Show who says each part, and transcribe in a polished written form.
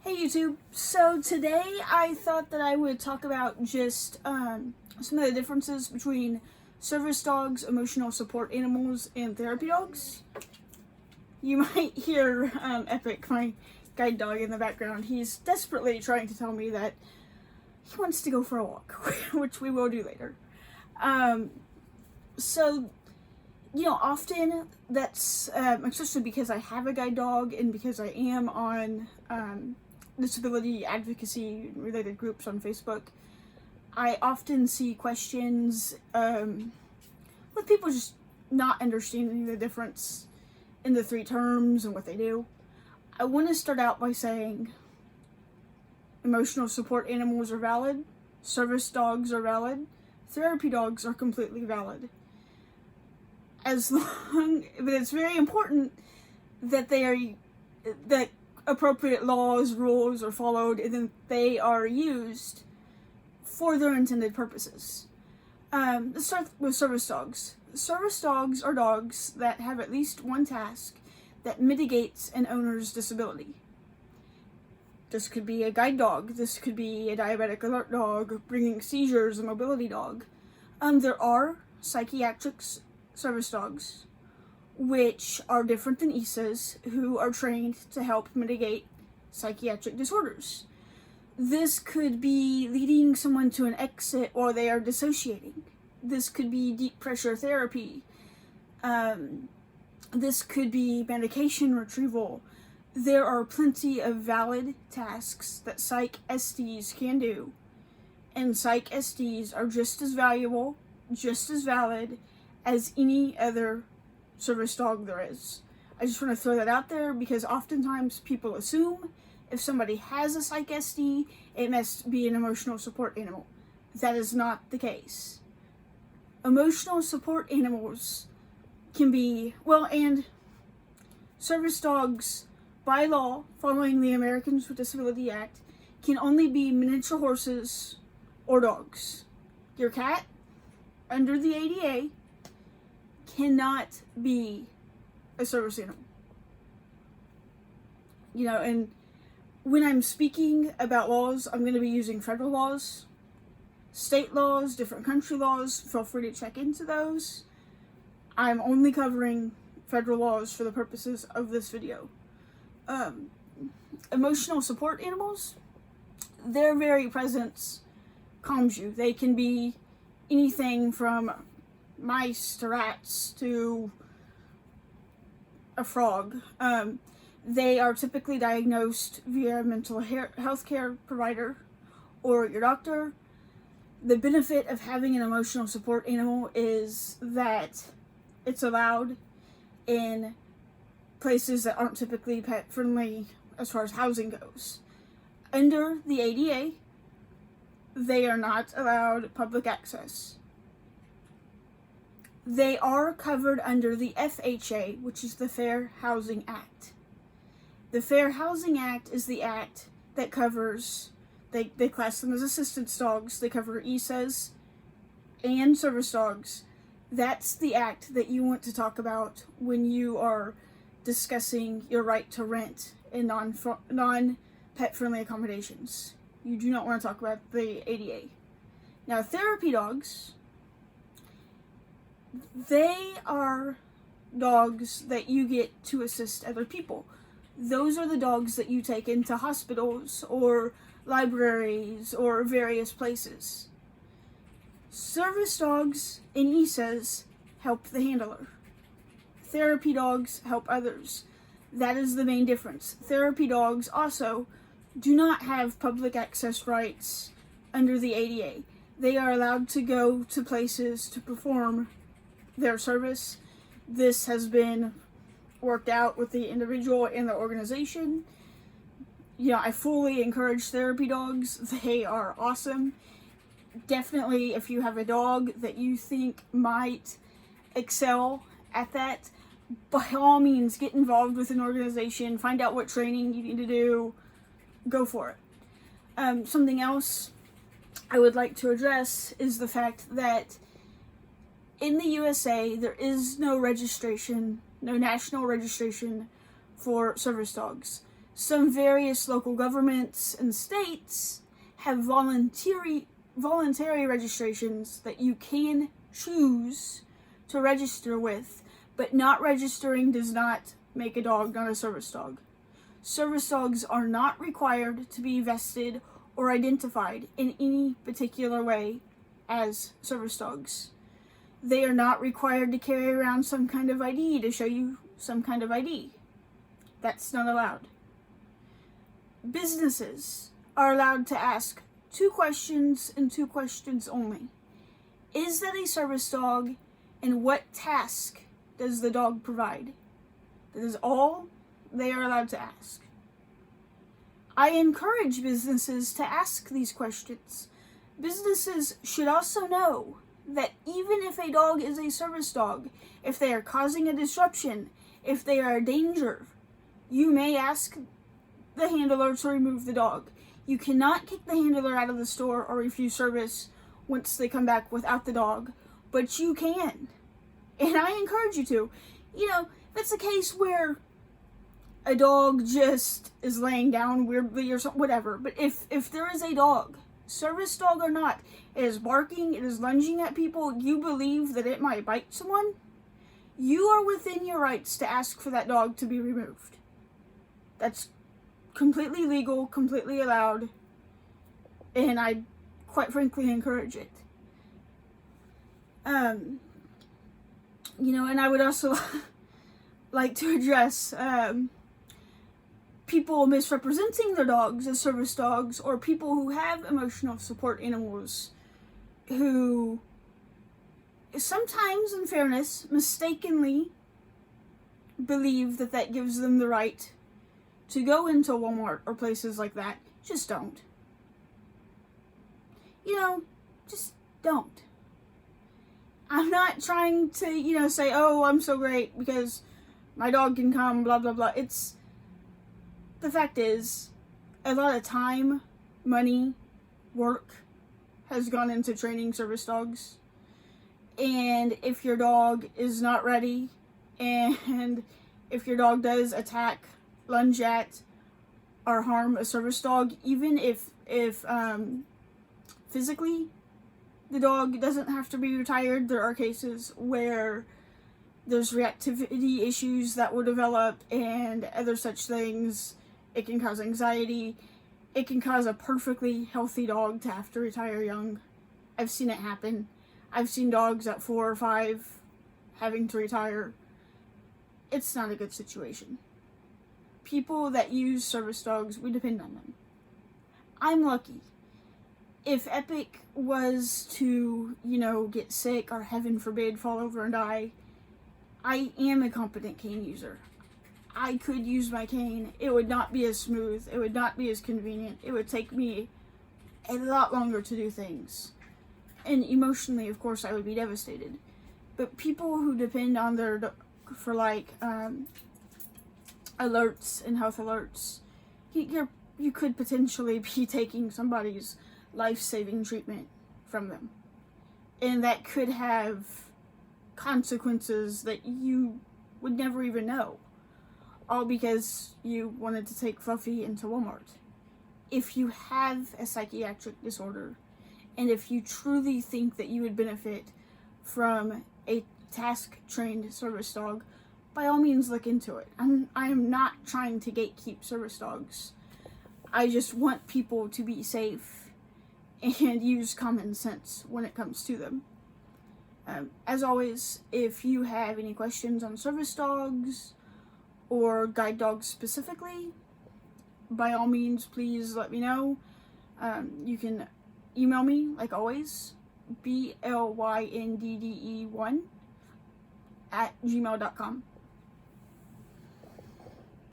Speaker 1: Hey YouTube, so today I thought that I would talk about just some of the differences between service dogs, emotional support animals, and therapy dogs. You might hear Epic, my guide dog, in the background. He's desperately trying to tell me that he wants to go for a walk, which we will do later. Often that's, especially because I have a guide dog and because I am on disability advocacy related groups on Facebook, I often see questions with people just not understanding the difference in the three terms and what they do. I want to start out by saying emotional support animals are valid, service dogs are valid, therapy dogs are completely valid. But it's very important that that appropriate laws, rules are followed, and then they are used for their intended purposes. Let's start with service dogs. Service dogs are dogs that have at least one task that mitigates an owner's disability. This could be a guide dog. This could be a diabetic alert dog, bringing seizures, a mobility dog. There are psychiatric service dogs, which are different than ESAs, who are trained to help mitigate psychiatric disorders. This could be leading someone to an exit or they are dissociating. This could be deep pressure therapy. This could be medication retrieval. There are plenty of valid tasks that psych SDs can do, and psych SDs are just as valuable, just as valid as any other service dog there is. I just want to throw that out there because oftentimes people assume if somebody has a psych SD, it must be an emotional support animal. That is not the case. Emotional support animals can be, and service dogs, by law, following the Americans with Disability Act, can only be miniature horses or dogs. Your cat, under the ADA, cannot be a service animal. And when I'm speaking about laws, I'm going to be using federal laws, state laws, different country laws. Feel free to check into those. I'm only covering federal laws for the purposes of this video. Emotional support animals, their very presence calms you. They can be anything from mice to rats to a frog. They are typically diagnosed via a mental health care provider or your doctor. The benefit of having an emotional support animal is that it's allowed in places that aren't typically pet friendly as far as housing goes. Under the ADA, they are not allowed public access. They are covered under the FHA, which is the Fair Housing Act. The Fair Housing Act is the act that covers, they class them as assistance dogs, they cover ESAs and service dogs. That's the act that you want to talk about when you are discussing your right to rent in non-pet friendly accommodations. You do not want to talk about the ADA. Now, therapy dogs, they are dogs that you get to assist other people. Those are the dogs that you take into hospitals or libraries or various places. Service dogs and ESAs help the handler. Therapy dogs help others. That is the main difference. Therapy dogs also do not have public access rights under the ADA. They are allowed to go to places to perform their service. This has been worked out with the individual and the organization. I fully encourage therapy dogs. They are awesome. Definitely, if you have a dog that you think might excel at that, by all means, get involved with an organization, find out what training you need to do, go for it. Something else I would like to address is the fact that in the USA, there is no registration, no national registration for service dogs. some various local governments and states have voluntary registrations that you can choose to register with, but not registering does not make a dog not a service dog. Service dogs are not required to be vested or identified in any particular way as service dogs. They are not required to carry around some kind of ID to show you some kind of ID. That's not allowed. Businesses are allowed to ask 2 questions and 2 questions only. Is that a service dog, and what task does the dog provide? That is all they are allowed to ask. I encourage businesses to ask these questions. Businesses should also know that even if a dog is a service dog, if they are causing a disruption, if they are a danger, you may ask the handler to remove the dog. You cannot kick the handler out of the store or refuse service once they come back without the dog, but you can. And I encourage you to. You know, if it's a case where a dog just is laying down weirdly or something, whatever, but if there is a dog, service dog or not, it is barking, it is lunging at people, you believe that it might bite someone, you are within your rights to ask for that dog to be removed. That's completely legal, completely allowed, and I quite frankly encourage it. You know, and I would also like to address people misrepresenting their dogs as service dogs, or people who have emotional support animals who sometimes, in fairness, mistakenly believe that that gives them the right to go into Walmart or places like that. Just don't. You know, just don't. I'm not trying to, you know, say, oh, I'm so great because my dog can come, blah, blah, blah. The fact is, a lot of time, money, work has gone into training service dogs. And if your dog is not ready, and if your dog does attack, lunge at, or harm a service dog, even if physically the dog doesn't have to be retired, there are cases where there's reactivity issues that will develop and other such things. It can cause anxiety. It can cause a perfectly healthy dog to have to retire young. I've seen it happen. I've seen dogs at 4 or 5 having to retire. It's not a good situation. People that use service dogs, we depend on them. I'm lucky. If Epic was to, you know, get sick or heaven forbid fall over and die, I am a competent cane user. I could use my cane. It would not be as smooth. It would not be as convenient. It would take me a lot longer to do things. And emotionally, of course, I would be devastated. But people who depend on their, for like, alerts and health alerts, you could potentially be taking somebody's life-saving treatment from them. And that could have consequences that you would never even know. All because you wanted to take Fluffy into Walmart. If you have a psychiatric disorder, and if you truly think that you would benefit from a task-trained service dog, by all means look into it. I am not trying to gatekeep service dogs. I just want people to be safe and use common sense when it comes to them. As always, if you have any questions on service dogs or guide dogs specifically, by all means, please let me know. You can email me, like always, blyndd1 @gmail.com.